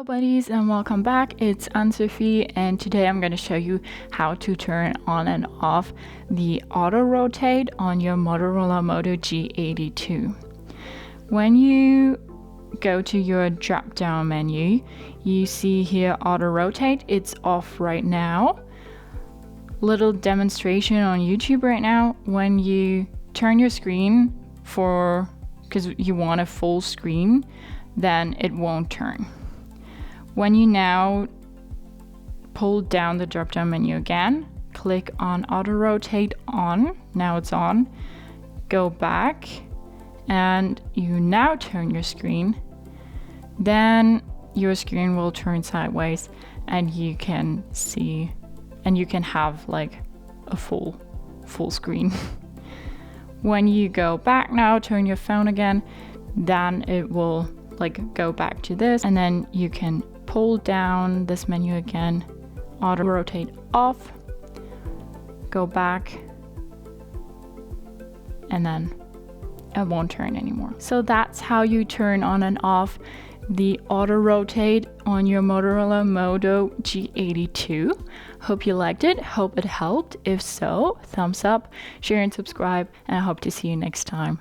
Hello buddies and welcome back. It's Anne-Sophie and today I'm going to show you how to turn on and off the auto rotate on your Motorola Moto G82. When you go to your drop down menu, you see here auto rotate. It's off right now. Little demonstration on YouTube right now. When you turn your screen because you want a full screen, then it won't turn. When you now pull down the drop down menu again, click on auto rotate on. Now it's on. Go back and you now turn your screen. Then your screen will turn sideways and you can see and you can have like a full screen. When you go back now, turn your phone again, then it will like go back to this, and then you can pull down this menu again, auto rotate off, go back, and then it won't turn anymore. So that's how you turn on and off the auto rotate on your Motorola Moto G82. Hope you liked it, hope it helped. If so, thumbs up, share and subscribe, and I hope to see you next time.